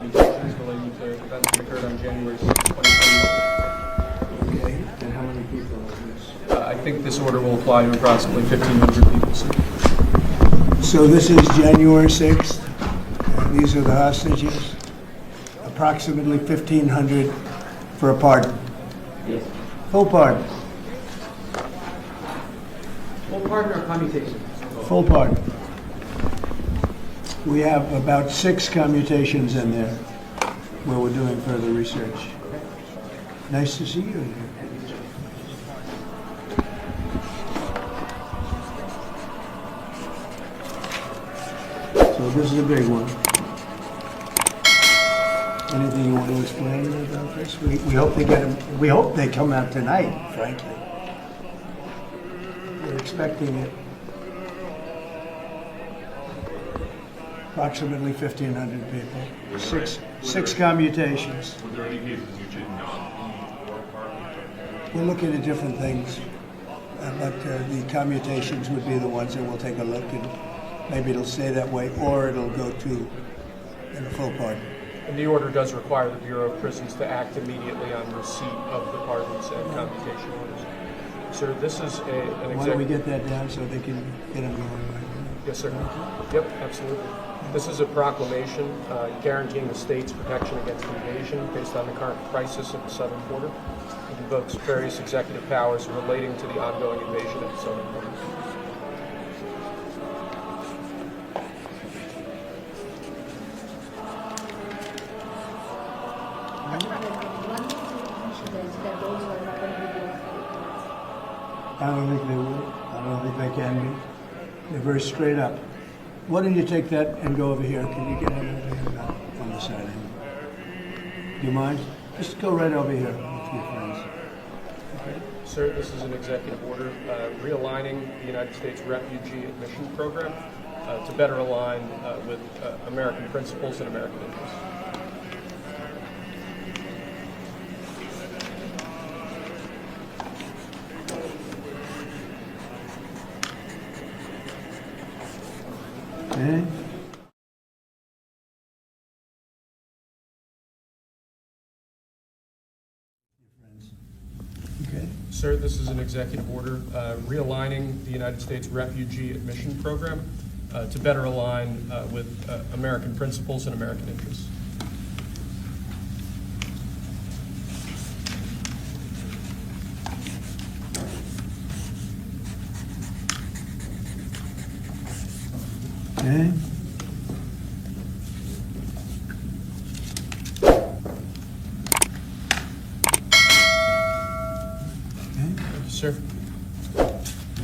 Relating to events that occurred on January 6, 2021. Okay, and how many people are this? I think this order will apply to approximately 1,500 people, sir. So this is January 6th. These are the hostages. Approximately 1,500 for a pardon. Yes. Full pardon. Full pardon or commutation? Full pardon. We have about 6 commutations in there where we're doing further research. Nice to see you here. So this is a big one. Anything you want to explain about this? We hope they get them. We hope they come out tonight, frankly. We're expecting it. Approximately 1,500 people. Six commutations. Were there any cases you didn't know? We're looking at different things, but the commutations would be the ones that we'll take a look and maybe it'll stay that way or it'll go to in a full pardon. And the order does require the Bureau of Prisons to act immediately on receipt of the pardons and commutation orders. Sir, this is an Why don't we executive... get that down so they can get them going right now? Yes, sir. Yep, absolutely. This is a proclamation guaranteeing the state's protection against invasion based on the current crisis at the southern border. It invokes various executive powers relating to the ongoing invasion at the southern border. I don't think they will. I don't think they can be. They're very straight up. Why don't you take that and go over here? Can you get him over here? Not on the side end. Do you mind? Just go right over here with your friends. Okay. Sir, this is an executive order realigning the United States Refugee Admission Program to better align with American principles and American interests. Okay. Okay. Sir, this is an executive order realigning the United States Refugee Admission Program to better align with American principles and American interests. Okay. Thank you, sir.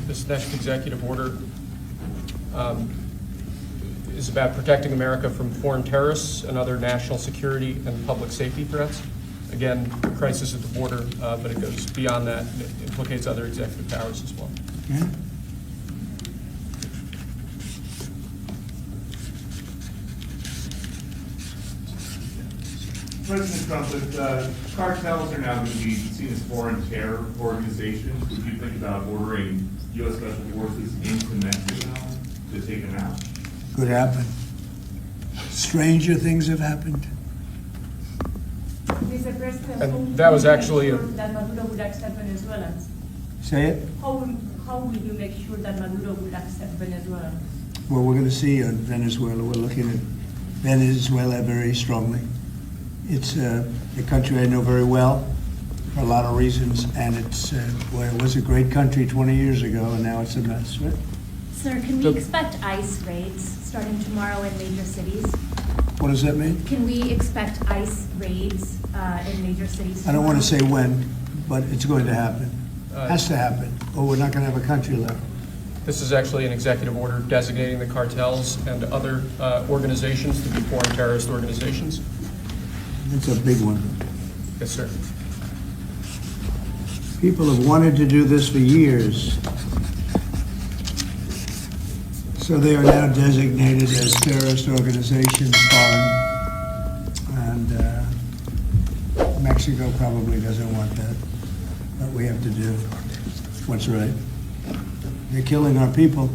This next executive order is about protecting America from foreign terrorists and other national security and public safety threats. Again, crisis at the border, but it goes beyond that and it implicates other executive powers as well. Okay. President Trump, if cartels are now going to be seen as foreign terror organizations, would you think about ordering U.S. Special Forces into Mexico to take them out? Could happen. Stranger things have happened. Mr. President, And that was actually a- that Maduro would accept Venezuelans. Say it. How will you make sure that Maduro will accept Venezuelans? Well, we're going to see on Venezuela. We're looking at Venezuela very strongly. It's a country I know very well for a lot of reasons, and it's well, it was a great country 20 years ago, and now it's a mess, right? Sir, can So- we expect ICE raids starting tomorrow in major cities? What does that mean? Can we expect ICE raids in major cities I don't want to tomorrow? say when, but it's going to happen. Has to happen, or we're not going to have a country left. This is actually an executive order designating the cartels and other organizations to be foreign terrorist organizations. It's a big one. Yes, sir. People have wanted to do this for years. So they are now designated as terrorist organizations, foreign. And Mexico probably doesn't want that. But we have to do what's right. They're killing our people.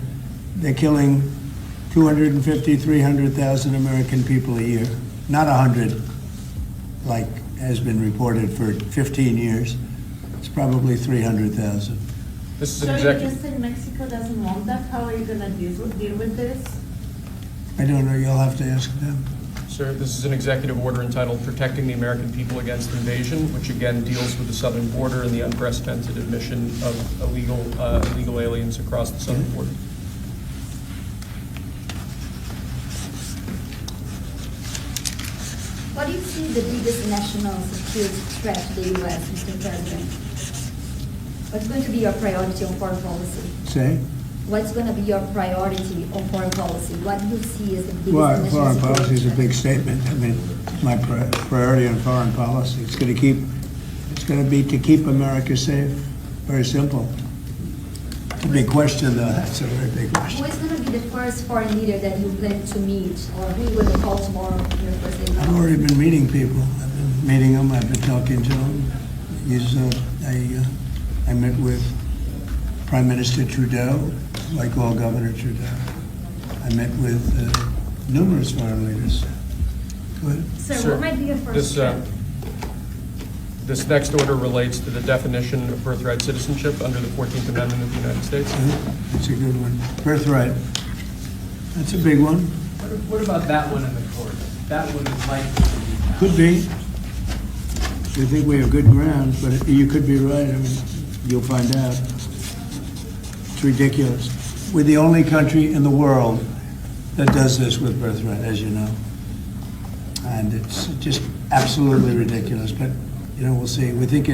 They're killing 250, 300,000 American people a year, not 100, like has been reported for 15 years. It's probably 300,000. This is So an you executive. just said Mexico doesn't want that, how are you gonna deal with this? I don't know, you'll have to ask them. Sir, this is an executive order entitled Protecting the American People Against Invasion, which again deals with the southern border and the unprecedented admission of illegal aliens across the southern border. What do you see the biggest national security threat to the U.S., Mr. President? What's going to be your priority on foreign policy? Say? What's going to be your priority on foreign policy? What do you see as the biggest Well, national foreign security policy is a threat? big statement. I mean, my priority on foreign policy, it's going to be to keep America safe. Very simple. It's a big question, though. That's a very big Who question. is going to be the first foreign leader that you plan to meet, or who you going to call tomorrow on your first day? I've already been meeting people. I've been meeting them, I've been talking to them. I met with Prime Minister Trudeau, like all Governor Trudeau. I met with numerous foreign leaders. Go ahead. Sir, Sir, what might be your first This, step? this next order relates to the definition of birthright citizenship under the 14th Amendment of the United States. That's a good one. Birthright. That's a big one. What about that one in the court? That one is likely to be passed. Could be. We think we have good grounds, but you could be right. I mean, you'll find out. It's ridiculous. We're the only country in the world that does this with birthright, as you know. And it's just absolutely ridiculous, but, you know, we'll see. We think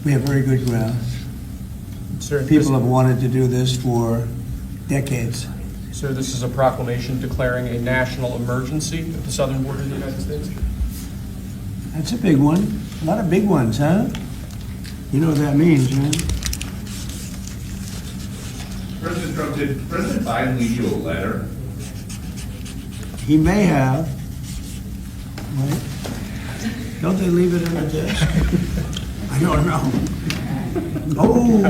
we have very good grounds. Sir, this- People have wanted to do this for decades. Sir, this is a proclamation declaring a national emergency at the southern border of the United States. That's a big one. A lot of big ones, huh? You know what that means, right? President Trump, did President Biden leave you a letter? He may have. Right? Don't they leave it in the desk? I don't know. Oh,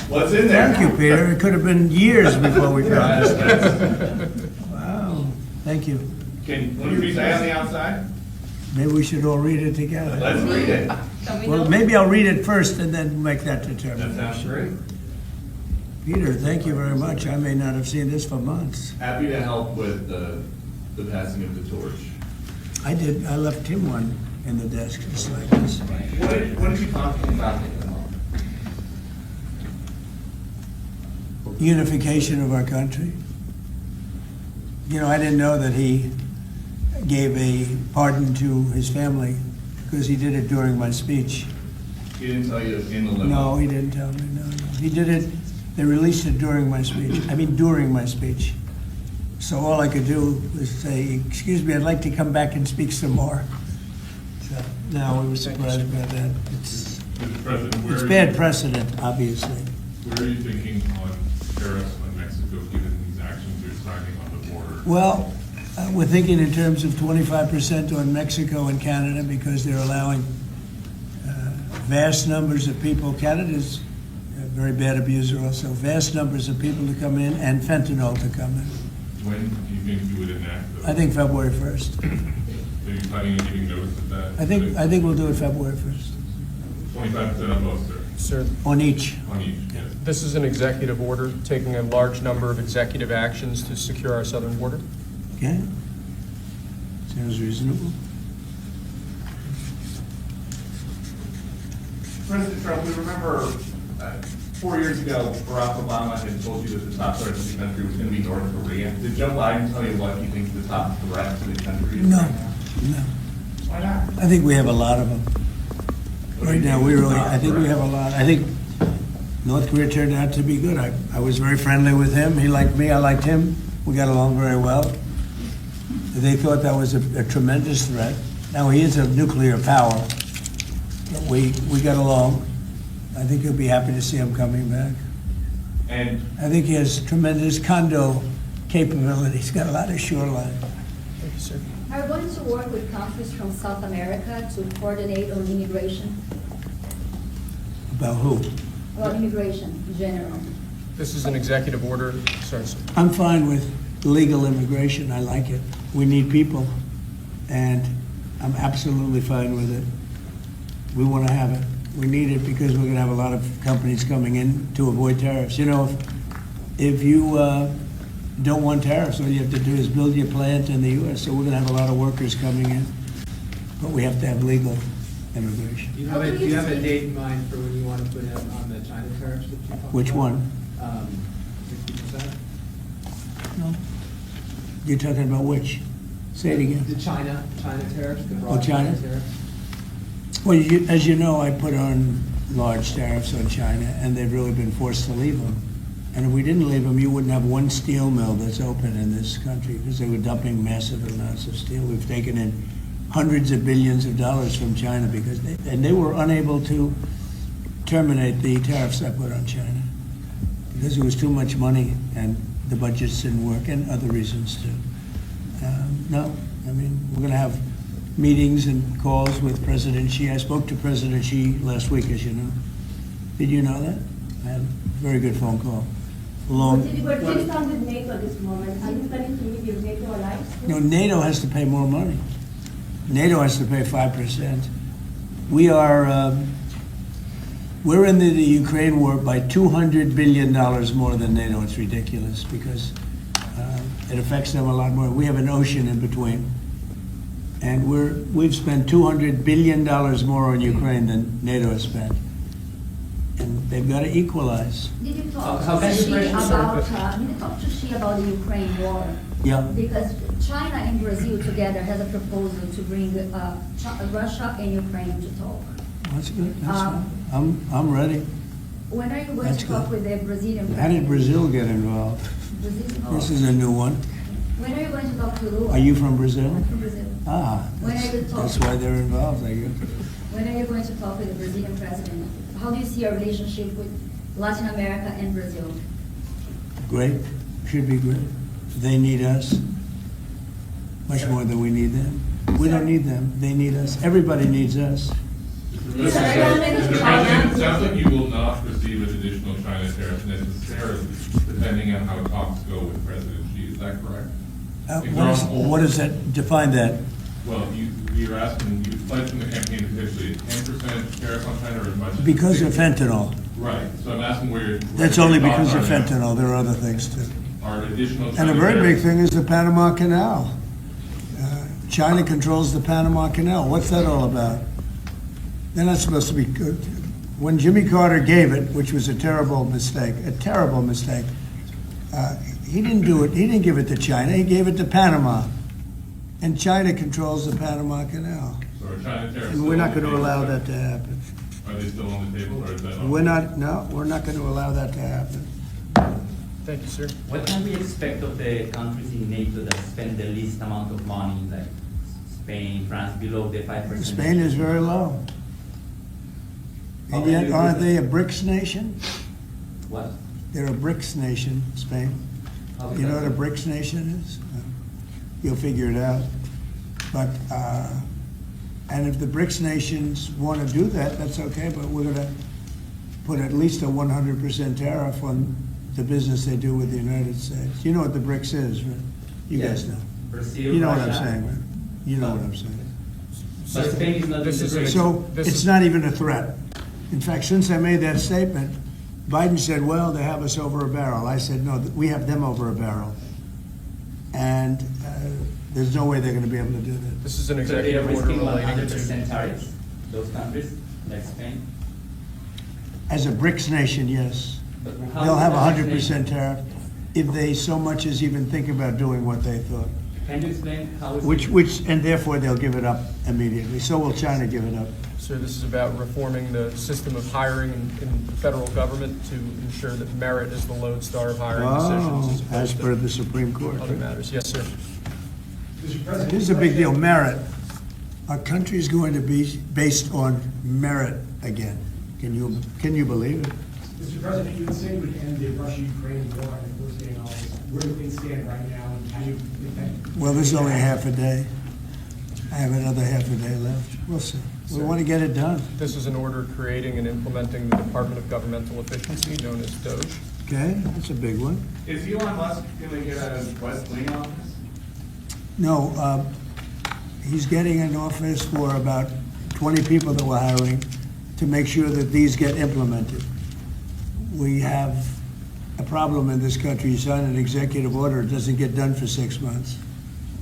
What's in there? thank you, Peter. It could have been years before we got this. Wow, thank you. Can you read that on the outside? Maybe we should all read it together. Let's read it. Well, maybe I'll read it first and then make that That determination. sounds great. Peter, thank you very much. I may not have seen this for months. Happy to help with the passing of the torch. I did, I left him one in the desk just like this. What did you talk about? Unification of our country. You know, I didn't know that he gave a pardon to his family because he did it during my speech. He didn't tell you in the limo? No, he didn't tell me, no. He did it, they released it during my speech, during my speech. So all I could do was say, excuse me, I'd like to come back and speak some more. So, no, we were surprised about that. It's Mr. President, where bad precedent, obviously. where are you thinking on tariffs on Mexico, given these actions you're signing on the border? Well, we're thinking in terms of 25% on Mexico and Canada because they're allowing vast numbers of people. Canada's a very bad abuser also. Vast numbers of people to come in and fentanyl to come in. When do you think you would enact those? I think February 1st. Are you planning on giving notice of that? I think we'll do it February 1st. 25% on both, sir, Sir, On each. on each, yes. this is an executive order taking a large number of executive actions to secure our southern border. Okay? Sounds reasonable. President Trump, we remember 4 years ago, Barack Obama had told you that the top threat to the country was going to be North Korea. Did Joe Biden tell you what he thinks the top threat to the country is No, right now? no. Why not? I think we have a lot of them. What do Right you now, think we is the really, top I think we threat? have a lot. I think North Korea turned out to be good. I was very friendly with him. He liked me, I liked him. We got along very well. They thought that was a tremendous threat. Now, he is a nuclear power. But we got along. I think you'll be happy to see him coming back. And I think he has tremendous condo capability. He's got a lot of shoreline. Thank you, sir. Are you going to work with countries from South America to coordinate on immigration? About who? Well, immigration in general. This is an executive order. Sorry, sir. I'm fine with legal immigration. I like it. We need people. and I'm absolutely fine with it. We want to have it. We need it because we're going to have a lot of companies coming in to avoid tariffs. You know, if you don't want tariffs, all you have to do is build your plant in the U.S. So we're going to have a lot of workers coming in, but we have to have legal immigration. Do you have a date in mind for when you want to put in on the China tariffs that you talked about? Which one? 60%? No. You're talking about which? Say it again. The China tariffs, the Oh, broad China? tariffs. Well, as you know, I put on large tariffs on China, and they've really been forced to leave them. And if we didn't leave them, you wouldn't have one steel mill that's open in this country because they were dumping massive amounts of steel. We've taken in hundreds of billions of dollars from China because they were unable to terminate the tariffs I put on China because it was too much money and the budgets didn't work and other reasons too. No, I mean, we're going to have meetings and calls with President Xi. I spoke to President Xi last week, as you know. Did you know that? I had a very good phone call. But you stand with NATO at this moment. Are you planning to meet your NATO allies? No, NATO has to pay more money. NATO has to pay 5%. We are, we're in the Ukraine war by $200 billion more than NATO. It's ridiculous because it affects them a lot more. We have an ocean in between. And we've spent $200 billion more on Ukraine than NATO has spent. And they've got to equalize. Did you talk How to can you Xi break this about, did you talk to Xi about the Ukraine war? Yeah. Because China and Brazil together has a proposal to bring Russia and Ukraine to talk. That's good. That's fine. I'm ready. When are you going That's to talk good. with the Brazilian How did president? Brazil get involved? Brazil? This is a new one. When are you going to talk to Lula? Are you from Brazil? I'm from Brazil. Ah, When are you that's talking? why they're involved, I guess. When are you going to talk with the Brazilian president? How do you see your relationship with Latin America and Brazil? Great, should be great. They need us much more than we need them. We don't need them, they need us. Everybody needs us. Mr. President, it sounds like you will not receive an additional China tariff necessarily, depending on how talks go with President Xi. Is that correct? If they're on hold- What does that, define that? Well, you're asking, you pledged in the campaign potentially a 10% tariff on China or as much as. Because of 60%. fentanyl. Right, so I'm asking where your. That's only because of fentanyl, there are other things too. Are additional. And a China very big tariffs- thing is the Panama Canal. China controls the Panama Canal. What's that all about? They're not supposed to be good. When Jimmy Carter gave it, which was a terrible mistake, he didn't do it. He didn't give it to China. He gave it to Panama. And China controls the Panama Canal. So are China tariffs? And we're still not on the going to table? allow that to happen. Are they still on the table or is that? We're not going to allow that to happen. Thank you, sir. What can we expect of the countries in NATO that spend the least amount of money, like Spain, France, below the 5%? Spain is very low. And yet, aren't they a BRICS nation? What? They're a BRICS nation, Spain. How is You know what that? a BRICS nation is? You'll figure it out. But, and if the BRICS nations want to do that, that's okay, but we're going to put at least a 100% tariff on the business they do with the United States. You know what the BRICS is, right? You Yes. guys know. Brazil, You know what I'm Russia. saying, right? You know what I'm saying. But Spain is not This in is the an BRICS. So This it's is- not even a threat. In fact, since I made that statement, Biden said, well, they have us over a barrel. I said, no, we have them over a barrel. And there's no way they're going to be able to do that. This is an So they are executive order risking relating to. 100% tariffs, those countries, like Spain? As a BRICS nation, yes. But how They'll is have that 100% tariff if they so much as even think about doing what they thought. Can you explain how it's? Which, and therefore they'll give it up immediately. So will China give it up. Sir, this is about reforming the system of hiring in the federal government to ensure that merit is the lodestar of hiring decisions Oh, as as per opposed the Supreme Court. to other matters. Yes, sir. Here's a big deal, merit. Our country's going to be based on merit again. Can you believe it? Mr. President, you would say you would end the Russia-Ukraine war on the first day in August. Where do things stand right now, and how do you think that? Well, this is only a half a day. I have another half a day left. We'll see. We want to get it done, This is an order creating and implementing the Department of Governmental Efficiency, known as DOGE. okay? That's a big one. Is Elon Musk gonna get a West Wing office? No, He's getting an office for about 20 people that we're hiring to make sure that these get implemented. We have a problem in this country. You sign an executive order, it doesn't get done for 6 months.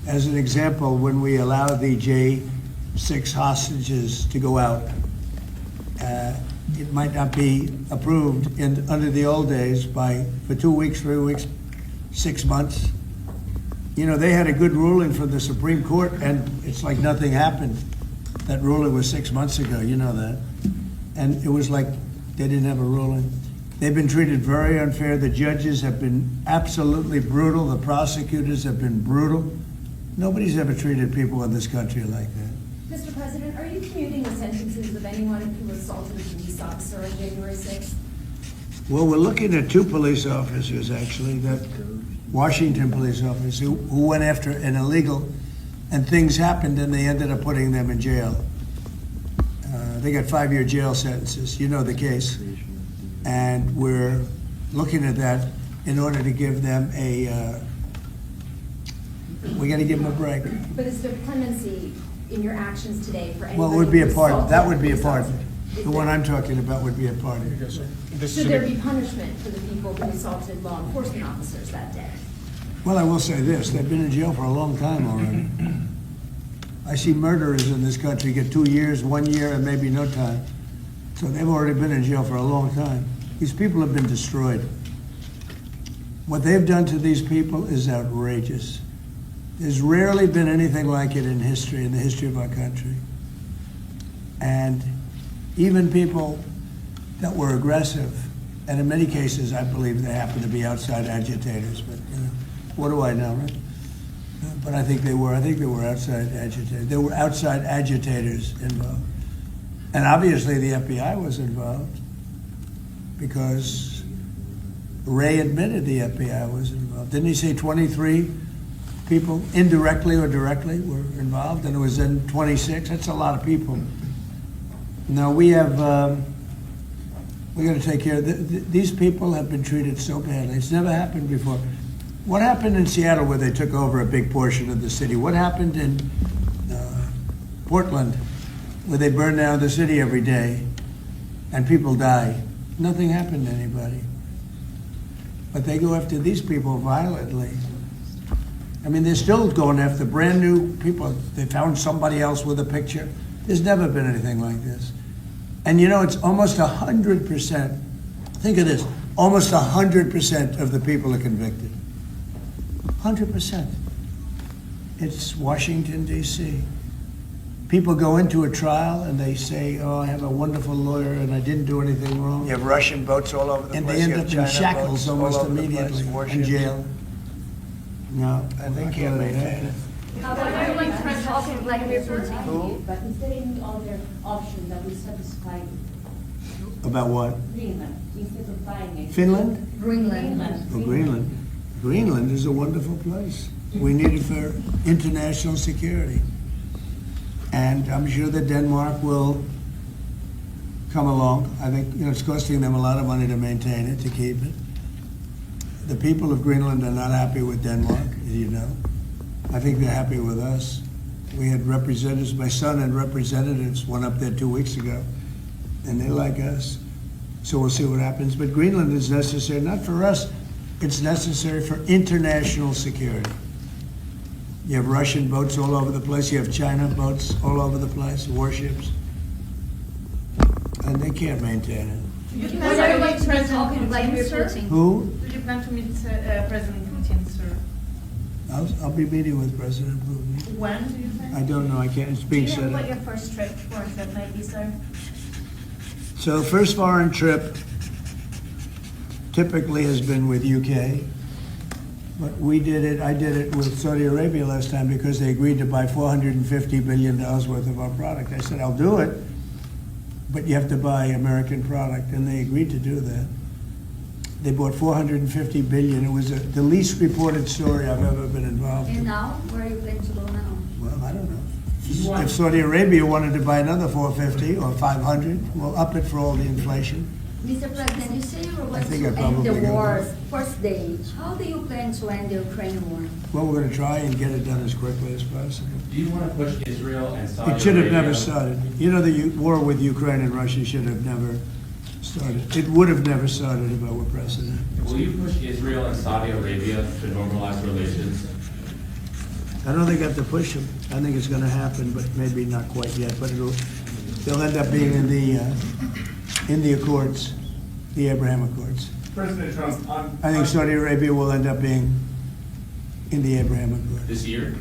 As an example, when we allow the J6 hostages to go out, it might not be approved under the old days for 2 weeks, 3 weeks, 6 months. You know, they had a good ruling from the Supreme Court, and it's like nothing happened. That ruling was 6 months ago, you know that. And it was like they didn't have a ruling. They've been treated very unfair. The judges have been absolutely brutal. The prosecutors have been brutal. Nobody's ever treated people in this country like that. Mr. President, are you commuting the sentences of anyone who assaulted a police officer on January 6th? Well, we're looking at 2 police officers, actually, that Washington police officers who went after an illegal, and things happened and they ended up putting them in jail. They got 5-year jail sentences. You know the case. And we're looking at that in order to give them we got to give them a break. But is there clemency in your actions today for anyone? Well, it would be a who part, assaulted that would be a police part. officer? The one I'm talking about would be a part of it. Yes, sir. This is Should an- there be punishment for the people who assaulted law enforcement officers that day? Well, I will say this, they've been in jail for a long time already. I see murderers in this country get 2 years, 1 year, and maybe no time. So they've already been in jail for a long time. These people have been destroyed. What they've done to these people is outrageous. There's rarely been anything like it in history, in the history of our country. And even people that were aggressive, and in many cases, I believe they happen to be outside agitators, but, you know, what do I know, right? But I think they were outside agitators. There were outside agitators involved. And obviously the FBI was involved because Ray admitted the FBI was involved. Didn't he say 23 people indirectly or directly were involved, and it was then 26? That's a lot of people. Now we have, we got to take care of, these people have been treated so badly. It's never happened before. What happened in Seattle where they took over a big portion of the city? What happened in Portland where they burn down the city every day and people die? Nothing happened to anybody. But they go after these people violently. I mean, they're still going after brand new people. They found somebody else with a picture. There's never been anything like this. And you know, it's almost 100%. Think of this, almost 100% of the people are convicted. 100%. It's Washington, D.C. People go into a trial and they say, oh, I have a wonderful lawyer and I didn't do anything wrong. You have Russian boats all over the place. And they You end have up in China shackles boats all almost over the place, immediately, in warships. jail. No. And they can't maintain it. Talking Vladimir Putin. Who? But considering all their options that we satisfy About what? Greenland, instead of buying it. Finland? Greenland. Oh, Greenland. Greenland is a wonderful place. We need it for international security. And I'm sure that Denmark will come along. I think, you know, it's costing them a lot of money to maintain it, to keep it. The people of Greenland are not happy with Denmark, as you know. I think they're happy with us. We had representatives, my son had representatives, went up there 2 weeks ago, and they like us. So we'll see what happens. But Greenland is necessary, not for us, it's necessary for international security. You have Russian boats all over the place, you have China boats all over the place, warships, and they can't maintain it. You Because everyone's been talking to Vladimir sir? Putin. Who? Do you plan to meet President Putin, sir? I'll be meeting with President Putin. When do you think? I don't know, I can't, it's Do being you set know what up. your first trip might be, sir? So first foreign trip typically has been with UK, but I did it with Saudi Arabia last time because they agreed to buy $450 billion worth of our product. I said, I'll do it, but you have to buy American product, and they agreed to do that. They bought $450 billion. It was the least reported story I've ever been involved And in. now, where are you planning to go now? Well, I don't know. If Saudi Arabia wanted to buy another 450 or 500, we'll up it for all the inflation. Mr. President, you say you were going think to I end probably the got war's first day. How do you plan to end the Ukraine war? Well, we're gonna try and get it done as quickly as possible. Do you want to push Israel and Saudi Arabia? It should have never started. You know, the war with Ukraine and Russia should have never started. It would have never started if I were president. Will you push Israel and Saudi Arabia to normalize relations? I don't think I have to push them. I think it's gonna happen, but maybe not quite yet, but they'll end up being in the Accords, the Abraham Accords. President Trump, I think Saudi Arabia will end up being in the Abraham Accords. This year?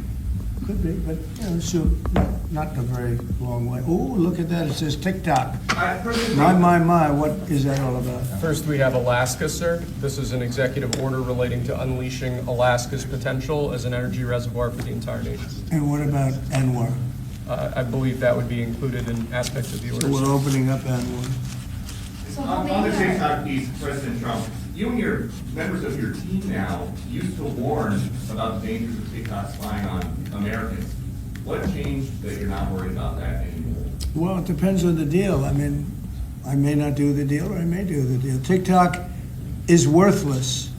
Could be, but, you know, soon, not a very long way. Oh, look at that, it says TikTok. President My, Trump, what is that all about? First, we have Alaska, sir. This is an executive order relating to unleashing Alaska's potential as an energy reservoir for the entire nation. And what about Anwar? I believe that would be included in aspects of the So we're order. opening up Anwar. on the TikTok piece, President Trump, you and your members of your team now used to warn about the dangers of TikTok spying on Americans. What changed that you're not worried about that anymore? Well, it depends on the deal. I mean, I may not do the deal or I may do the deal. TikTok is worthless.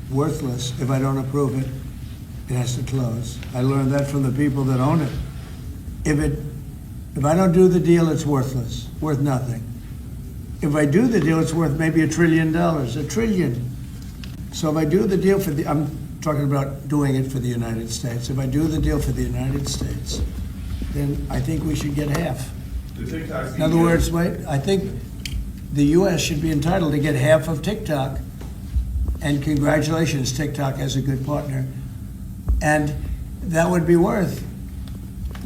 Worthless. If I don't approve it, it has to close. I learned that from the people that own it. If I don't do the deal, it's worthless, worth nothing. If I do the deal, it's worth maybe $1 trillion, $1 trillion. So if I do the deal I'm talking about doing it for the United States. If I do the deal for the United States, then I think we should get half. The TikTok In other words, I think the U.S. should be entitled to get half of TikTok. And congratulations, TikTok has a good partner. And that would be worth,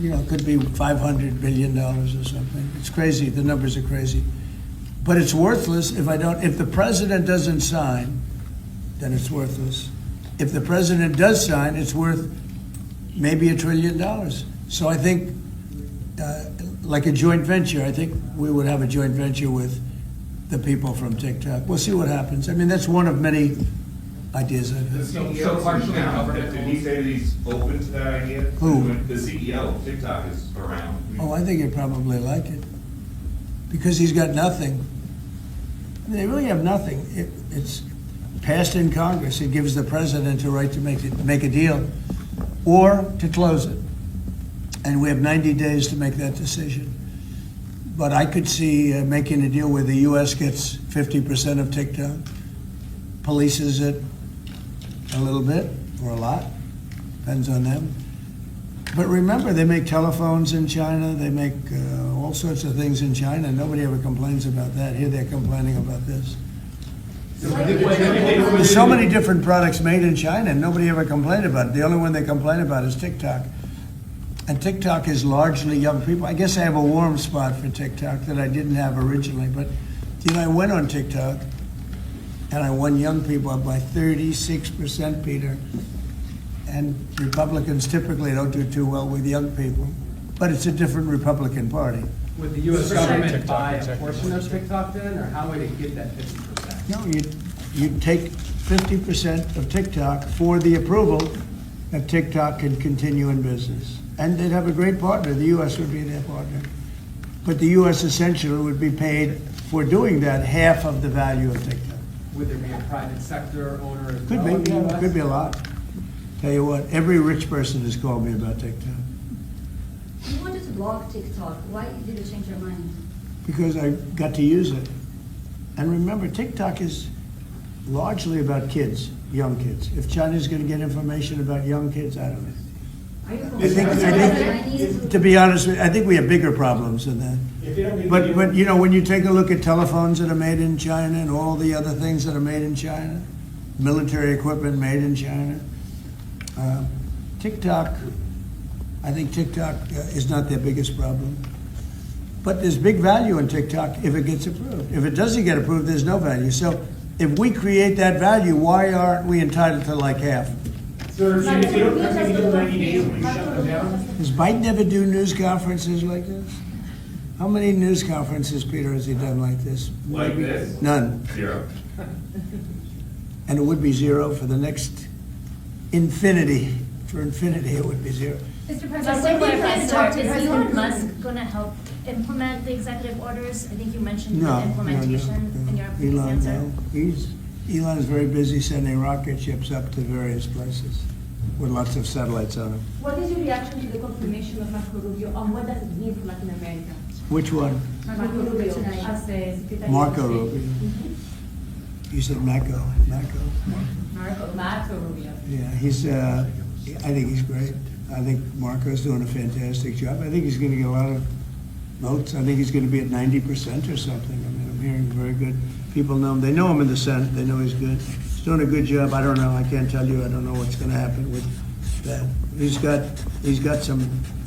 it could be $500 billion or something. It's crazy, the numbers are crazy. But it's worthless if the president doesn't sign, then it's worthless. If the president does sign, it's worth maybe $1 trillion. So I think, like a joint venture, I think we would have a joint venture with the people from TikTok. We'll see what happens. I mean, that's one of many ideas I've The had. CEO partially now, government did he say that he's open to that idea? Who? The CEO of TikTok is around. Oh, I think he'd probably like it. Because he's got nothing. They really have nothing. It's passed in Congress. It gives the president a right to make a deal or to close it. And we have 90 days to make that decision. But I could see making a deal where the U.S. gets 50% of TikTok, polices it a little bit or a lot, depends on them. But remember, they make telephones in China, they make all sorts of things in China. Nobody ever complains about that. Here they're complaining about this. There's so many different products made in China, and nobody ever complained about it. The only one they complain about is TikTok. And TikTok is largely young people. I guess I have a warm spot for TikTok that I didn't have originally. But, I went on TikTok, and I won young people up by 36%, Peter. And Republicans typically don't do too well with young people. But it's a different Republican Party. Would the U.S. government TikTok, buy a exactly. portion of TikTok then, or how would it get that 50%? No, you'd take 50% of TikTok for the approval that TikTok can continue in business. And they'd have a great partner. The U.S. would be their partner. But the U.S. essentially would be paid for doing that half of the value of TikTok. Would there be a private sector owner as Could well in be, the yeah, US? could be a lot. Tell you what, every rich person has called me about TikTok You wanted to block TikTok. Why did you change your mind? because I got to use it. And remember, TikTok is largely about kids, young kids. If China's going to get information about young kids, I don't know. Are you I think, to be honest with you, I think we have bigger problems than that. If they don't make the But deal- when you take a look at telephones that are made in China and all the other things that are made in China, military equipment made in China, TikTok, I think TikTok is not their biggest problem. But there's big value in TikTok if it gets approved. If it doesn't get approved, there's no value. So if we create that value, why aren't we entitled to like half? Sir, if they don't make the deal in 90 days, will you shut them down? Does Biden ever do news conferences like this? How many news conferences, Peter, has he done like this? Like this? None. 0. And it would be 0 for the next infinity. For infinity, it would be 0. Mr. But President, when when we plan to President talk to President Elon Putin- Musk gonna help implement the executive orders? I think you mentioned No, the implementation in your previous Elon, answer. no. Elon is very busy sending rocket ships up to various places with lots of satellites on them. What is your reaction to the confirmation of Marco Rubio on what does it mean for Latin America? Which one? Marco Rubio, as the Secretary of Marco State. Rubio. You said Marco. Marco Rubio. Yeah, he's, I think he's great. I think Marco's doing a fantastic job. I think he's gonna get a lot of votes. I think he's gonna be at 90% or something. I mean, I'm hearing very good. People know him. They know him in the Senate. They know he's good. He's doing a good job. I don't know. I can't tell you. I don't know what's gonna happen with that. He's got some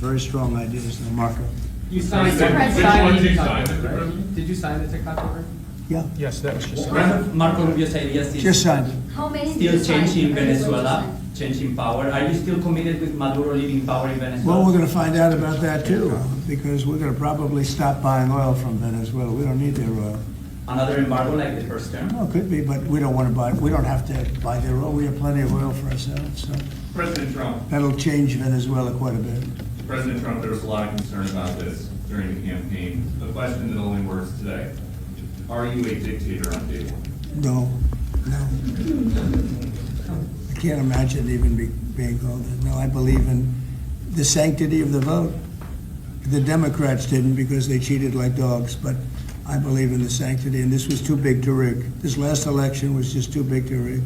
very strong ideas, now, Marco. You signed, Which one signed did the you TikTok sign, order, Mr. right? President? Did you sign the TikTok order? Yeah, Yes, that was just. One of Marco Rubio's ideas is just signed it. How many? still did you sign? changing How many did you Venezuela, sign? changing power. Are you still committed with Maduro leaving power in Venezuela? Well, we're gonna find out about that too, because we're gonna probably stop buying oil from Venezuela. We don't need their oil. Another embargo like the first term? Well, it could be, but we don't wanna buy, we don't have to buy their oil. We have plenty of oil for ourselves, so President Trump, that'll change Venezuela quite a bit. President Trump, there was a lot of concern about this during the campaign. The question that only works today, are you a dictator on day one? No. I can't imagine even being called that. No, I believe in the sanctity of the vote. The Democrats didn't because they cheated like dogs, but I believe in the sanctity, and this was too big to rig. This last election was just too big to rig.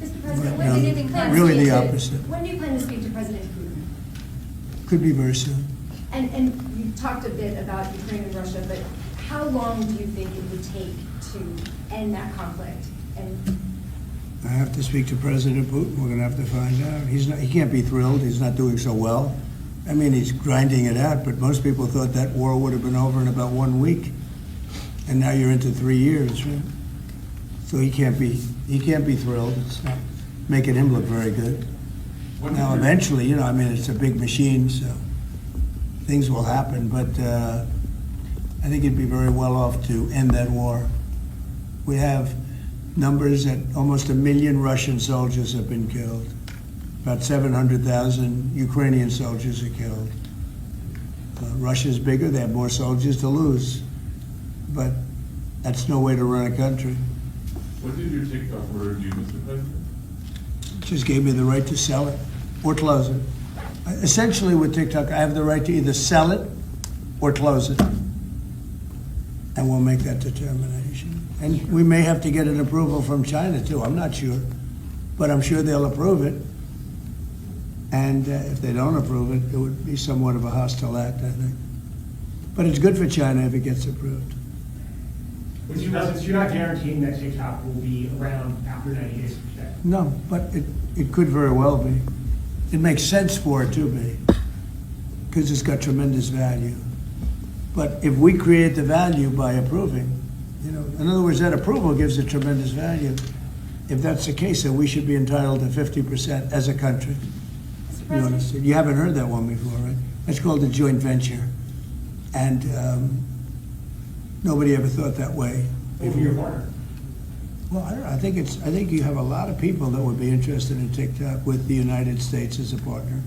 Mr. But, President, no, when do you plan to really speak the to- opposite. When do you plan to speak to President Putin? Could be very soon. And you talked a bit about Ukraine and Russia, but how long do you think it would take to end that conflict? And I have to speak to President Putin. We're gonna have to find out. He can't be thrilled. He's not doing so well. I mean, he's grinding it out, but most people thought that war would have been over in about 1 week. And now you're into 3 years, right? So he can't be thrilled. It's not making him look very good. Now, eventually, I mean, it's a big machine, so things will happen, but I think he'd be very well off to end that war. We have numbers that almost 1 million Russian soldiers have been killed. About 700,000 Ukrainian soldiers are killed. Russia's bigger, they have more soldiers to lose. But that's no way to run a country. What did your TikTok order do, Mr. President? Just gave me the right to sell it or close it. Essentially with TikTok, I have the right to either sell it or close it. And we'll make that determination. And we may have to get an approval from China too, I'm not sure. But I'm sure they'll approve it. And if they don't approve it, it would be somewhat of a hostile act, I think. But it's good for China if it gets approved. Mr. President, so you're not guaranteeing that TikTok will be around after 90 days from today? No, but it could very well be. It makes sense for it to be, because it's got tremendous value. But if we create the value by approving, in other words, that approval gives it tremendous value. If that's the case, then we should be entitled to 50% as a country. Mr. You President, understand? You haven't heard that one before, right? That's called a joint venture. And nobody ever thought that way. Over your partner? Well, I don't know. I think you have a lot of people that would be interested in TikTok with the United States as a partner.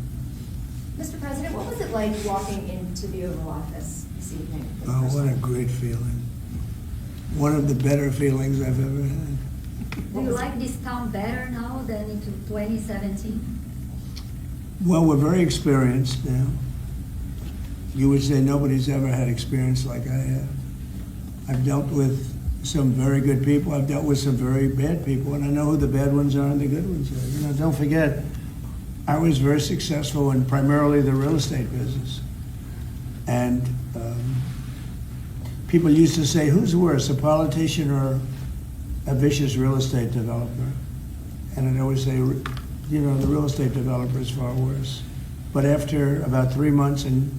Mr. President, what was it like walking into the Oval Office this evening? for the Oh, first what a time? great feeling. One of the better feelings I've ever had. Do you like this town better now than in 2017? Well, we're very experienced now. You would say nobody's ever had experience like I have. I've dealt with some very good people. I've dealt with some very bad people, and I know who the bad ones are and the good ones are. Don't forget, I was very successful in primarily the real estate business. And people used to say, who's worse, a politician or a vicious real estate developer? And I'd always say, the real estate developer is far worse. But after about 3 months and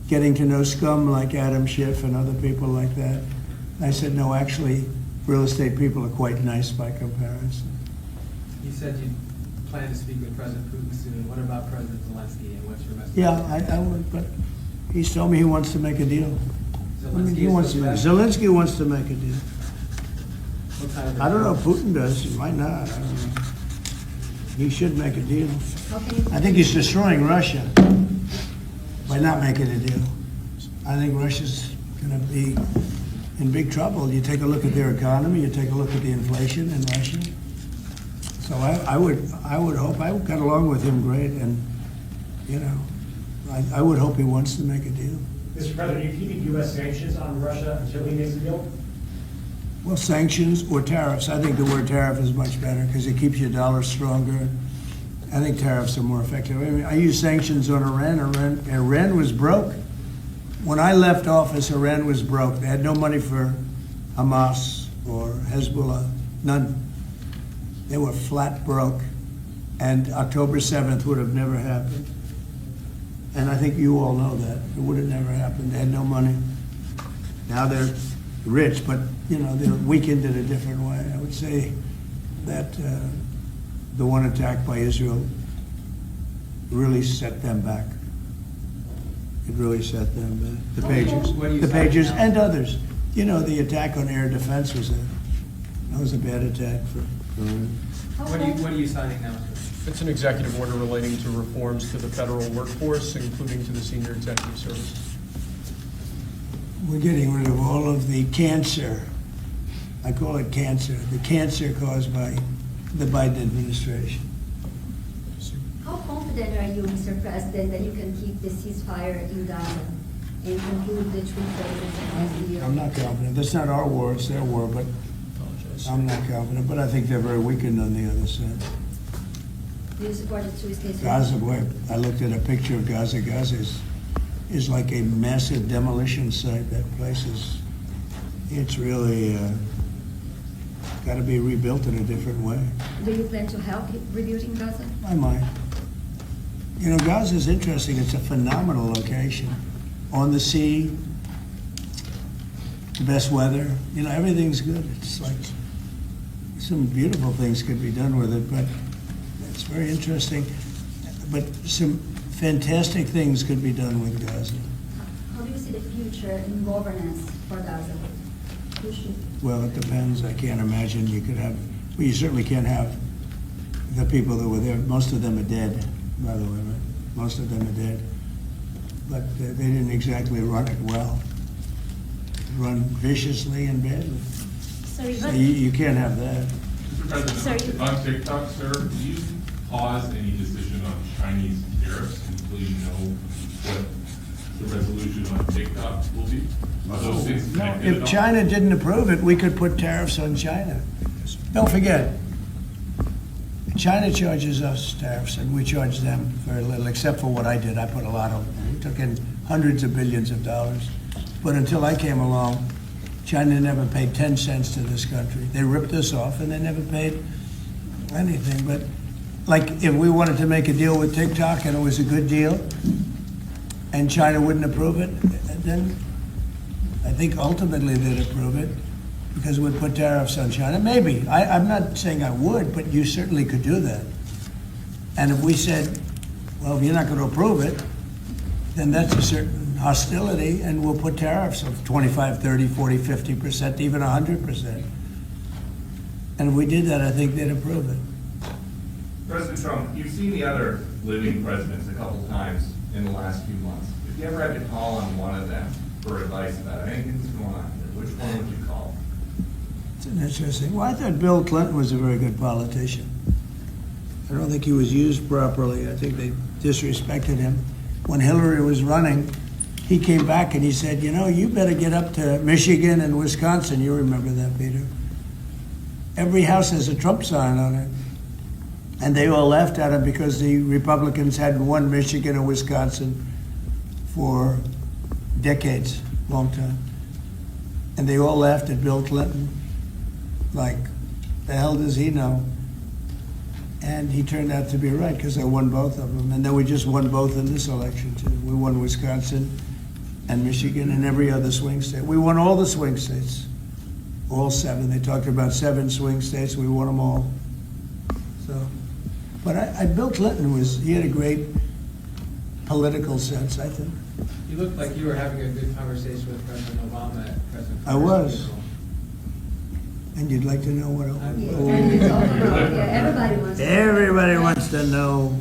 getting to know scum like Adam Schiff and other people like that, I said, no, actually, real estate people are quite nice by comparison. You said you plan to speak with President Putin soon. What about President Zelensky, and what's your message? Yeah, I would, but he's told me he wants to make a deal. Zelensky is Zelensky wants to make a deal. What kind of I don't know if Putin does, he might not, I don't know. He should make a deal. How can you? I think he's destroying Russia by not making a deal. I think Russia's gonna be in big trouble. You take a look at their economy, you take a look at the inflation in Russia. So I would hope, I got along with him great, and, you know, I would hope he wants to make a deal. Mr. President, are you keeping U.S. sanctions on Russia until he makes a deal? Well, sanctions or tariffs, I think the word tariff is much better because it keeps your dollar stronger. I think tariffs are more effective. I mean, I use sanctions on Iran. Iran was broke. When I left office, Iran was broke. They had no money for Hamas or Hezbollah, none. They were flat broke. And October 7th would have never happened. And I think you all know that. It would have never happened. They had no money. Now they're rich, but, you know, they're weakened in a different way. I would say that the one attack by Israel really set them back. It really set them back. The What do you Pagers, say now? and others. You know, the attack on air defense was a bad attack for Iran. What are you signing now, sir? It's an executive order relating to reforms to the federal workforce, including to the senior executive service. We're getting rid of all of the cancer. I call it cancer. The cancer caused by the Biden administration. How confident are you, Mr. President, that you can keep the ceasefire in Gaza and conclude the troop phases? I'm not confident. That's not our war, it's their war, but I'm not confident. But I think they're very weakened on the other side. Do you support the two-state Gaza, solution? boy, I looked at a picture of Gaza. Gaza is like a massive demolition site. That place it's really got to be rebuilt in a different way. Do you plan to help rebuilding Gaza? I might. You know, Gaza is interesting. It's a phenomenal location. On the sea, the best weather. You know, everything's good. It's like some beautiful things could be done with it, but it's very interesting. But some fantastic things could be done with Gaza. How do you see the future in governance for Gaza? Who should? Well, it depends. I can't imagine you could have, well, you certainly can't have the people that were there. Most of them are dead, by the way, right? Most of them are dead. But they didn't exactly run it well. Run viciously and badly. Sorry, So you can't have that. Mr. President, on TikTok, sir, do you pause any decision on Chinese tariffs until you know what the resolution on TikTok will be? Are those things No, connected at if all? China didn't approve it, we could put tariffs on China. Don't forget, China charges us tariffs, and we charge them very little, except for what I did. I put a lot on. We took in hundreds of billions of dollars. But until I came along, China never paid 10 cents to this country. They ripped us off, and they never paid anything. But, like, if we wanted to make a deal with TikTok, and it was a good deal, and China wouldn't approve it, then I think ultimately they'd approve it, because we'd put tariffs on China. Maybe. I'm not saying I would, but you certainly could do that. And if we said, well, if you're not going to approve it, then that's a certain hostility, and we'll put tariffs of 25, 30, 40, 50%, even 100%. And if we did that, I think they'd approve it. President Trump, you've seen the other living presidents a couple times in the last few months. If you ever had to call on one of them for advice about anything that's going on here, which one would you call? It's an interesting. Well, I thought Bill Clinton was a very good politician. I don't think he was used properly. I think they disrespected him. When Hillary was running, he came back and he said, you know, you better get up to Michigan and Wisconsin. You remember that, Peter? Every house has a Trump sign on it. And they all laughed at him because the Republicans hadn't won Michigan or Wisconsin for decades, long time. And they all laughed at Bill Clinton. Like, the hell does he know? And he turned out to be right, because I won both of them. And then we just won both in this election, too. We won Wisconsin and Michigan and every other swing state. We won all the swing states, all 7. They talked about 7 swing states. We won them all. So, but Bill Clinton he had a great political sense, I think. You looked like you were having a good conversation with President Obama at President I was. Trump's funeral. And you'd like to know what else? And you talk about, everybody wants to. Everybody wants to know.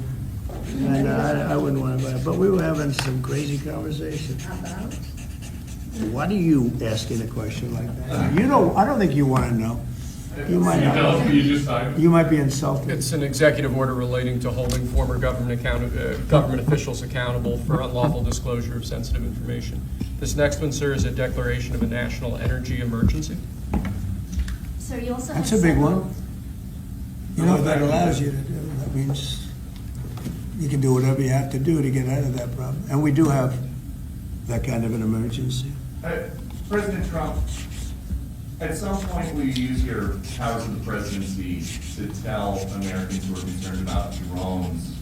And I wouldn't want to buy it, but we were having some crazy conversation. About? Why do you asking a question like that? You know, I don't think you want to know. You might Can you tell us not. what you just signed? You might be insulted. It's an executive order relating to holding former government officials accountable for unlawful disclosure of sensitive information. This next one, sir, is a declaration of a national energy emergency. Sir, you also have That's a big several- one. You know what that allows you to do? That means you can do whatever you have to do to get out of that problem. And we do have that kind of an emergency. President Trump, at some point, will you use your powers of the presidency to tell Americans who are concerned about drones?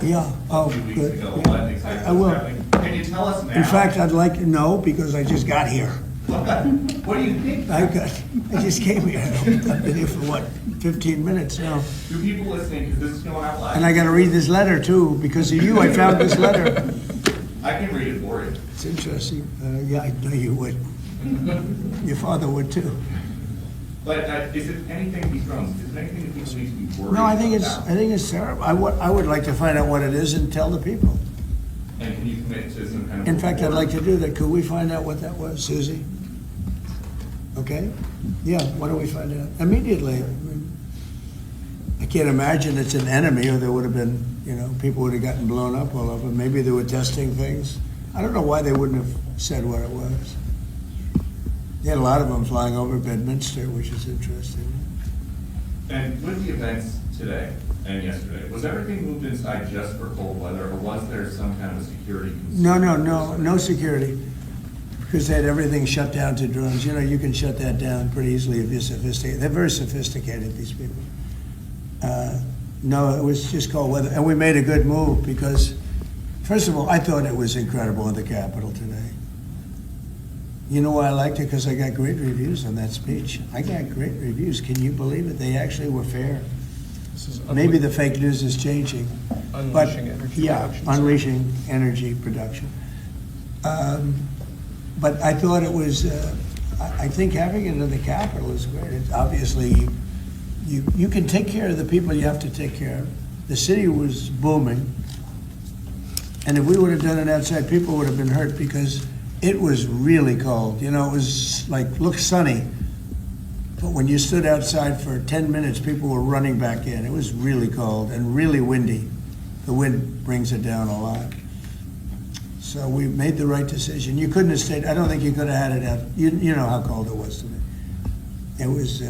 Yeah. Oh, A few weeks good. ago, Yeah. what exactly I was will. happening? Can you tell us now? In fact, I'd like to know because I just got here. What do you think? I just came here. I've been here for what, 15 minutes now. Do people listening, because this is going out live? And I got to read this letter too. Because of you, I found this letter. I can read it for you. It's interesting. Yeah, I know you would. Your father would too. But is it anything, these drones, is it anything that people need to be worried No, about? I think it's terrible. I would like to find out what it is and tell the people. And can you commit to some kind of? In fact, I'd report? like to do that. Could we find out what that was, Susie? Okay? Yeah, why don't we find out? Immediately. I mean, I can't imagine it's an enemy or there would have been, people would have gotten blown up all over. Maybe they were testing things. I don't know why they wouldn't have said what it was. They had a lot of them flying over Bedminster, which is interesting. And with the events today and yesterday, was everything moved inside just for cold weather, or was there some kind of a security concern? No security. Because they had everything shut down to drones. You can shut that down pretty easily if you're sophisticated. They're very sophisticated, these people. No, it was just cold weather. And we made a good move because, first of all, I thought it was incredible in the Capitol today. You know why I liked it? Because I got great reviews on that speech. I got great reviews. Can you believe it? They actually were fair. This is Maybe the fake news is changing. But, Unleashing energy yeah, production. unleashing energy production. But I thought it was, I think having it in the Capitol is great. It's obviously, you can take care of the people you have to take care of. The city was booming. And if we would have done it outside, people would have been hurt because it was really cold. It was looked sunny. But when you stood outside for 10 minutes, people were running back in. It was really cold and really windy. The wind brings it down a lot. So we made the right decision. You couldn't have stayed, I don't think you could have had it out. You know how cold it was today. It was,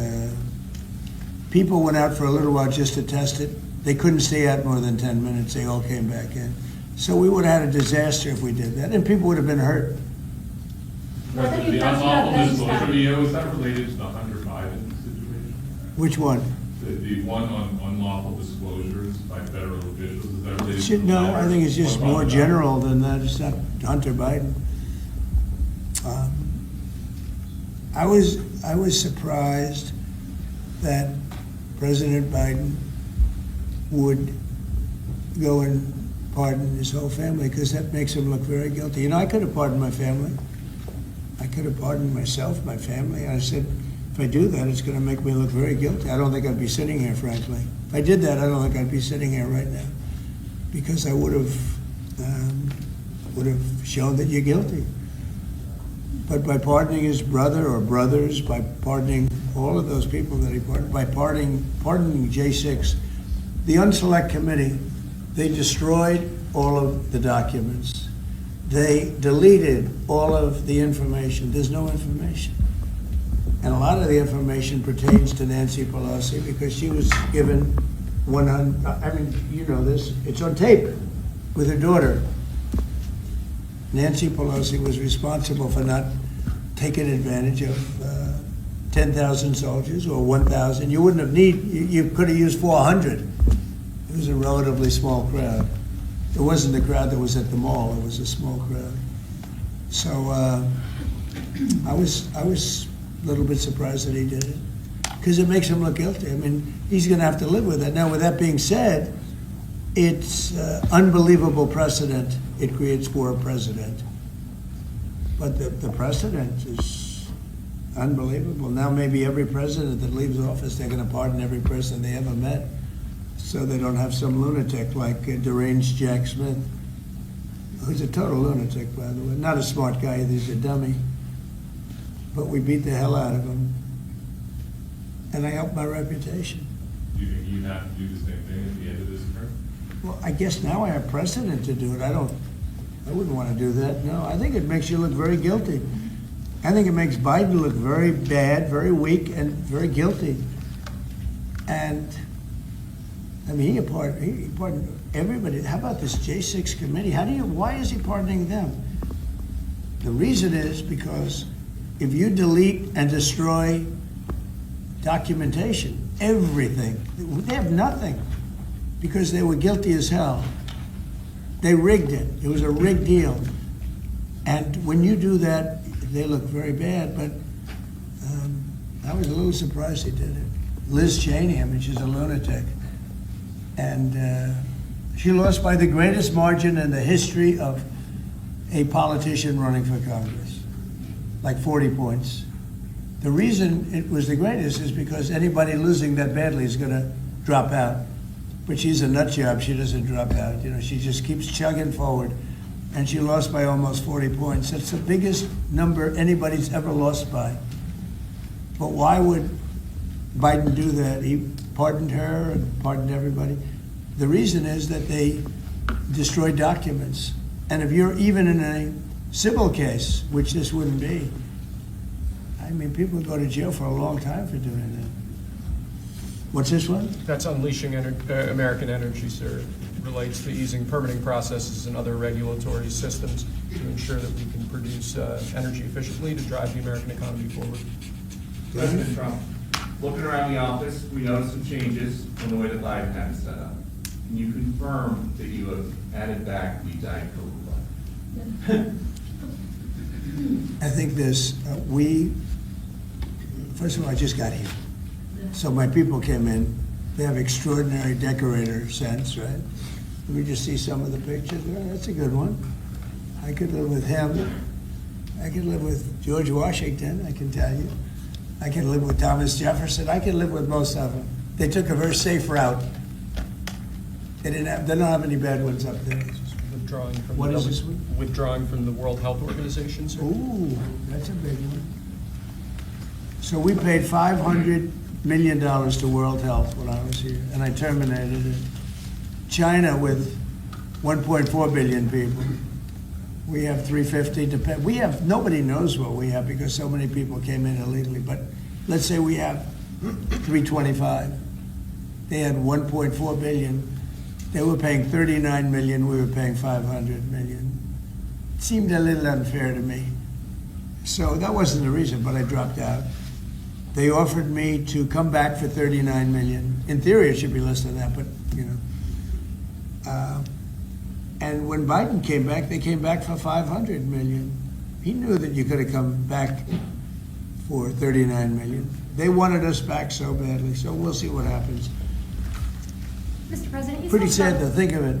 people went out for a little while just to test it. They couldn't stay out more than 10 minutes. They all came back in. So we would have had a disaster if we did that, and people would have been hurt. President, the unlawful disclosure, is that related to the Hunter Biden situation? Which one? The one on unlawful disclosures by federal officials, is that related to the No, letter? I think it's just What about more that? general than that. It's not Hunter Biden. I was surprised that President Biden would go and pardon his whole family, because that makes him look very guilty. I could have pardoned my family. I could have pardoned myself, my family. I said, if I do that, it's going to make me look very guilty. I don't think I'd be sitting here, frankly. If I did that, I don't think I'd be sitting here right now, because I would have shown that you're guilty. But by pardoning his brother or brothers, by pardoning all of those people that he pardoned, by pardoning J6, the Unselect Committee, they destroyed all of the documents. They deleted all of the information. There's no information. And a lot of the information pertains to Nancy Pelosi because she was given 100, I mean, you know this, it's on tape with her daughter. Nancy Pelosi was responsible for not taking advantage of 10,000 soldiers or 1,000. You wouldn't have you could have used 400. It was a relatively small crowd. It wasn't the crowd that was at the mall. It was a small crowd. So I was a little bit surprised that he did it because it makes him look guilty. I mean, he's going to have to live with that. Now, with that being said, it's unbelievable precedent it creates for a president. But the precedent is Unbelievable. Now maybe every president that leaves office, they're going to pardon every person they ever met, so they don't have some lunatic like deranged Jack Smith, who's a total lunatic, by the way. Not a smart guy either, he's a dummy. But we beat the hell out of him. And I helped my reputation. Do you think you'd have to do the same thing at the end of this term? Well, I guess now I have precedent to do it. I wouldn't want to do that, no. I think it makes you look very guilty. I think it makes Biden look very bad, very weak, and very guilty. And, I mean, he pardoned everybody. How about this J6 committee? Why is he pardoning them? The reason is because if you delete and destroy documentation, everything, they have nothing because they were guilty as hell. They rigged it. It was a rigged deal. And when you do that, they look very bad, but I was a little surprised he did it. Liz Cheney, I mean, she's a lunatic. And she lost by the greatest margin in the history of a politician running for Congress, like 40 points. The reason it was the greatest is because anybody losing that badly is going to drop out. But she's a nut job. She doesn't drop out. You know, she just keeps chugging forward. And she lost by almost 40 points. That's the biggest number anybody's ever lost by. But why would Biden do that? He pardoned her and pardoned everybody. The reason is that they destroyed documents. And if you're even in a civil case, which this wouldn't be, I mean, people go to jail for a long time for doing that. What's this one? That's Unleashing American Energy, sir. It relates to easing permitting processes and other regulatory systems to ensure that we can produce energy efficiently to drive the American economy forward. President Trump, looking around the office, we noticed some changes in the way that LivePad is set up. Can you confirm that you have added back the Diet Coke button? I think this, first of all, I just got here. So my people came in. They have extraordinary decorator sense, right? Let me just see some of the pictures. Well, that's a good one. I could live with him. I could live with George Washington, I can tell you. I can live with Thomas Jefferson. I can live with most of them. They took a very safe route. They don't have any bad ones up there. Withdrawing from What the is this one? Withdrawing from the World Health Organization, sir. Ooh, that's a big one. So we paid $500 million to World Health when I was here, and I terminated it. China with 1.4 billion people. We have 350. We have, nobody knows what we have because so many people came in illegally, but let's say we have 325. They had 1.4 billion. They were paying 39 million, we were paying 500 million. It seemed a little unfair to me. So that wasn't the reason, but I dropped out. They offered me to come back for 39 million. In theory, it should be less than that, but you know. And when Biden came back, they came back for 500 million. He knew that you could have come back for 39 million. They wanted us back so badly, so we'll see what happens. Mr. President, you Pretty spoke sad to about- think of it.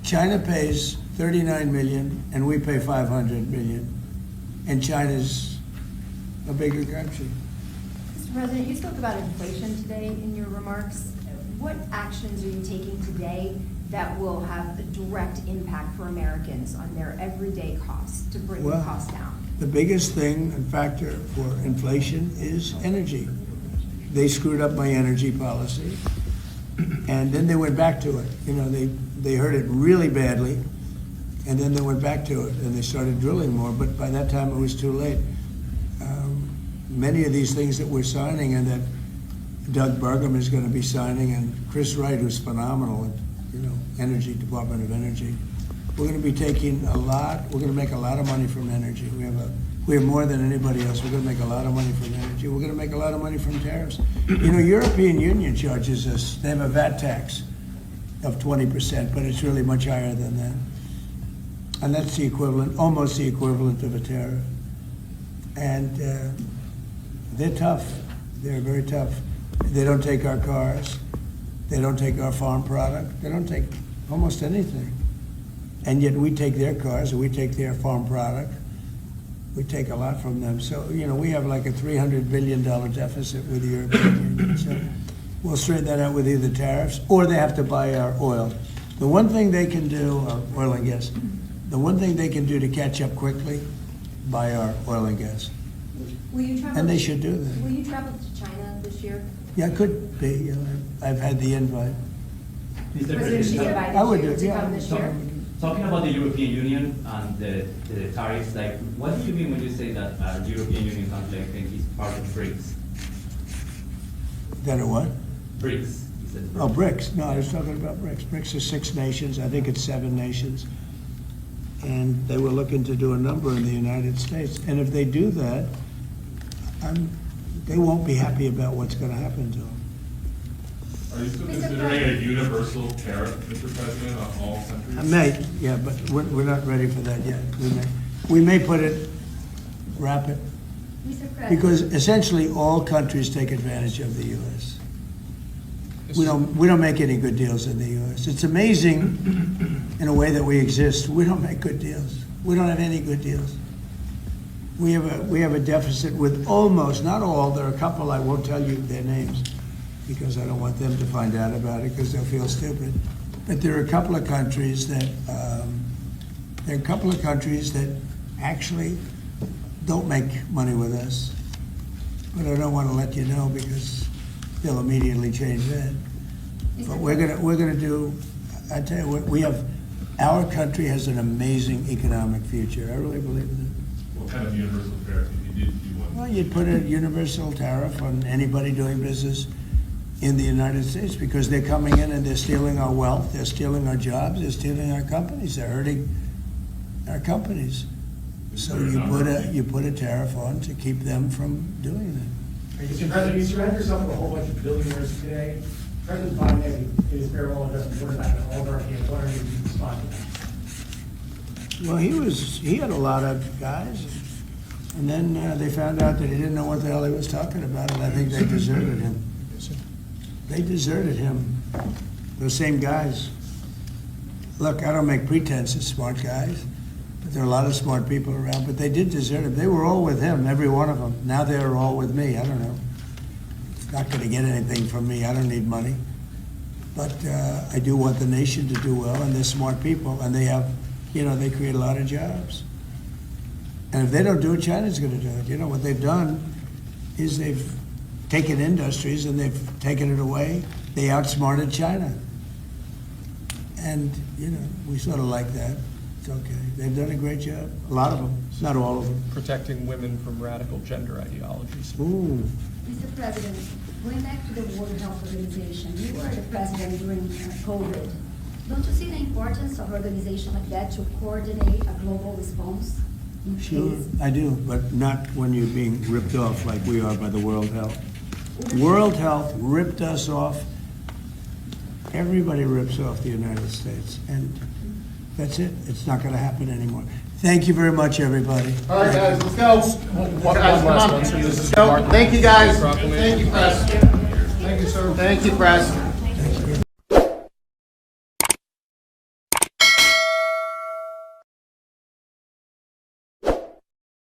China pays 39 million and we pay 500 million. And China's a bigger country. Mr. President, you spoke about inflation today in your remarks. What actions are you taking today that will have a direct impact for Americans on their everyday costs to bring the Well, cost down? The biggest thing and factor for inflation is energy. They screwed up my energy policy. And then they went back to it. You know, they hurt it really badly, and then they went back to it, and they started drilling more, but by that time it was too late. Many of these things that we're signing and that Doug Burgum is going to be signing, and Chris Wright, who's phenomenal at, you know, Energy, Department of Energy, we're going to be taking we're going to make a lot of money from energy. We have more than anybody else. We're going to make a lot of money from energy. We're going to make a lot of money from tariffs. You know, European Union charges us, they have a VAT tax of 20%, but it's really much higher than that. And that's the equivalent, almost the equivalent of a tariff. And they're tough. They're very tough. They don't take our cars. They don't take our farm product. They don't take almost anything. And yet we take their cars and we take their farm product. We take a lot from them. So, we have like a $300 billion deficit with the European Union. So we'll straighten that out with either tariffs, or they have to buy our oil. The one thing they can do, oil and gas, the one thing they can do to catch up quickly, buy our oil and gas. Will you travel? And they should do that. Will you travel to China this year? Yeah, it could be. I've had the invite. Mr. President Xi President, invited I would you do, to yeah. come this year? talking about the European Union and the tariffs, like, what do you mean when you say that European Union country, I think, is part of BRICS? That a what? BRICS. You said Oh, BRICS. No, I was talking about BRICS. BRICS is 6 nations. I think it's 7 nations. And they were looking to do a number in the United States. And if they do that, they won't be happy about what's going to happen to them. Are you still considering a universal tariff, Mr. President, on all countries? I may, yeah, but we're not ready for that yet. We may put it, wrap it, Mr. President. because essentially all countries take advantage of the U.S. We don't make any good deals in the U.S. It's amazing in a way that we exist. We don't make good deals. We don't have any good deals. We have a deficit with almost, not all, there are a couple, I won't tell you their names because I don't want them to find out about it because they'll feel stupid. But there are a couple of countries that, actually don't make money with us. But I don't want to let you know because they'll immediately change that. But we're gonna do, I tell you what, our country has an amazing economic future. I really believe that. What kind of universal tariff if you did do one? Well, you'd put a universal tariff on anybody doing business in the United States because they're coming in and they're stealing our wealth, they're stealing our jobs, they're stealing our companies, they're hurting our companies. So you put a tariff on to keep them from doing that. Mr. President, you surround yourself with a whole bunch of billionaires today. President Biden, in his farewell address, reported back on all of our hands. What are your response to that? Well, he had a lot of guys, and then they found out that he didn't know what the hell he was talking about, and I think they deserted him. They deserted him, those same guys. Look, I don't make pretenses, smart guys, but there are a lot of smart people around, but they did desert him. They were all with him, every one of them. Now they're all with me, I don't know. It's not gonna get anything from me, I don't need money. But I do want the nation to do well, and they're smart people, and they have, they create a lot of jobs. And if they don't do it, China's gonna do it. What they've done is they've taken industries and they've taken it away. They outsmarted China. And, we sort of like that. It's okay. They've done a great job. A lot of them, not all of them. Protecting women from radical gender ideologies. Ooh. Mr. President, going back to the World Health Organization, you were the president during COVID. Don't you see the importance of an organization like that to coordinate a global response in Sure, case? I do, but not when you're being ripped off like we are by the World Health. World Health ripped us off. Everybody rips off the United States, and that's it. It's not going to happen anymore. Thank you very much, everybody. All right, guys, let's go. One last one. So this is Let's go. Thank you, guys. Proclamation. Thank you, press. Thank you, sir. Thank you, press.